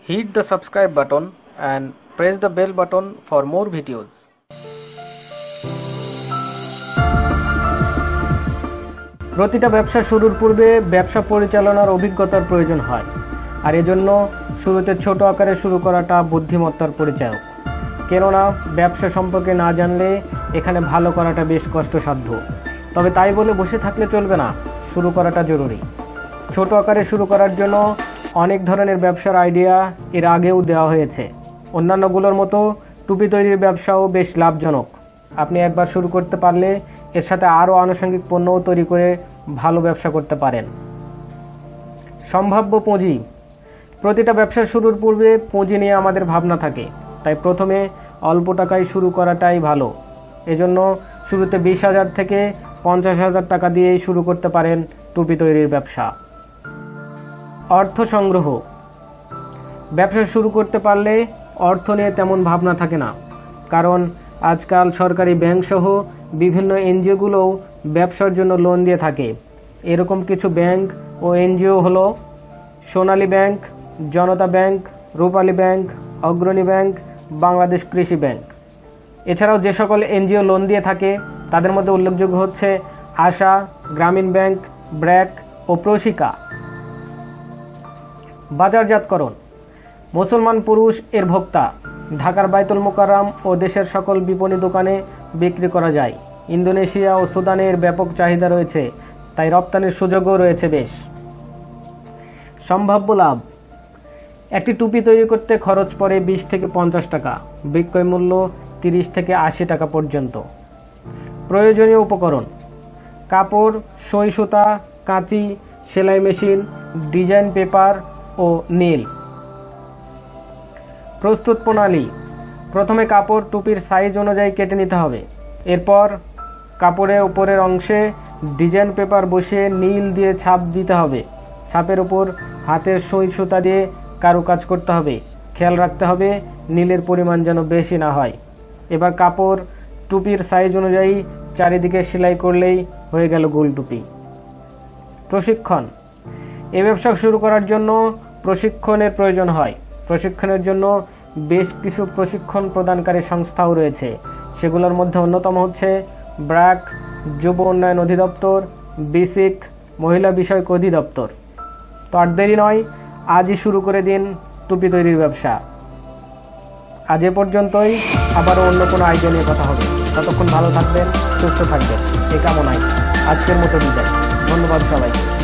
Hit the subscribe button and press the bell button for more videos. প্রতিটা ব্যবসা শুরুর পূর্বে ব্যবসা পরিচালনার অভিজ্ঞতার প্রয়োজন হয়, আর এজন্য শুরুতে ছোট আকারে শুরু করাটা বুদ্ধিমত্তার পরিচায়ক। কেননা ব্যবসা সম্পর্কে না জানলে এখানে ভালো করাটা বেশ কষ্টসাধ্য। তবে তাই বলে বসে থাকলে চলবে না, শুরু করাটা জরুরি। ছোট আকারে শুরু করার জন্য অনেক ধরনের ব্যবসার আইডিয়া এর আগেও দেওয়া হয়েছে। অন্যান্যগুলোর মতো টুপি তৈরির ব্যবসাও বেশ লাভজনক। আপনি একবার শুরু করতে পারলে এর সাথে আরও আনুষঙ্গিক পণ্যও তৈরি করে ভালো ব্যবসা করতে পারেন। সম্ভাব্য পুঁজি। প্রতিটা ব্যবসা শুরুর পূর্বে পুঁজি নিয়ে আমাদের ভাবনা থাকে, তাই প্রথমে অল্প টাকায় শুরু করাটাই ভালো। এজন্য শুরুতে 20,000 থেকে 50,000 টাকা দিয়েই শুরু করতে পারেন টুপি তৈরির ব্যবসা। অর্থ সংগ্রহ। ব্যবসা শুরু করতে পারলে অর্থ নিয়ে তেমন ভাবনা থাকে না, কারণ আজকাল সরকারি ব্যাংক সহ বিভিন্ন এনজিওগুলোও ব্যবসার জন্য লোন দিয়ে থাকে। এরকম কিছু ব্যাংক ও এনজিও হলো সোনালী ব্যাংক, জনতা ব্যাংক, রূপালী ব্যাংক, অগ্রণী ব্যাংক, বাংলাদেশ কৃষি ব্যাংক। এছাড়াও যে সকল এনজিও লোন দিয়ে থাকে তাদের মধ্যে উল্লেখযোগ্য হচ্ছে আশা, গ্রামীণ ব্যাংক, ব্র্যাক ও প্রশিকা। বাজারজাতকরণ। মুসলমান পুরুষ এর ভোক্তা। ঢাকার বাইতুল মোকাররম ও দেশের সকল বিপণী দোকানে বিক্রি করা যায়। ইন্দোনেশিয়া ও সুদানে এর ব্যাপক চাহিদা রয়েছে, তাই রপ্তানির সুযোগও রয়েছে বেশ। সম্ভাব্য লাভ। একটি টুপি তৈরি করতে খরচ পড়ে 20 থেকে 50 টাকা, বিক্রয় মূল্য 30 থেকে 80 টাকা পর্যন্ত। প্রয়োজনীয় উপকরণ: কাপড়, সুই সুতা, কাঁচি, সেলাই মেশিন, ডিজাইন পেপার ও নীল। প্রস্তুত প্রণালী: প্রথমে কাপড় টুপির সাইজ অনুযায়ী কেটে নিতে হবে। এরপর কাপড়ের উপরের অংশে ডিজাইন পেপার বসিয়ে নীল দিয়ে ছাপ দিতে হবে। ছাপের উপর হাতের সুই সুতা দিয়ে কারুকাজ করতে হবে। খেয়াল রাখতে হবে নীলের পরিমাণ যেন বেশি না হয়। এবার কাপড় টুপির সাইজ অনুযায়ী চারিদিকে সেলাই করলেই হয়ে গেল গোল টুপি। প্রশিক্ষণ। এই ব্যবসা শুরু করার জন্য প্রশিক্ষণের প্রয়োজন হয়। প্রশিক্ষণের জন্য বেশ কিছু প্রশিক্ষণ প্রদানকারী সংস্থাও রয়েছে। সেগুলোর মধ্যে অন্যতম হচ্ছে ব্র্যাক, যুব উন্নয়ন অধিদপ্তর, বিসিক, মহিলা বিষয়ক অধিদপ্তর। তো আর দেরি নয়, আজই শুরু করে দিন টুপি তৈরির ব্যবসা। আজ এ পর্যন্তই, আবারও অন্য কোনো আইডিয়া নিয়ে কথা হবে। ততক্ষণ ভালো থাকবেন, সুস্থ থাকবেন, এই কামনায় আজকের মতো বিদায়। ধন্যবাদ সবাইকে।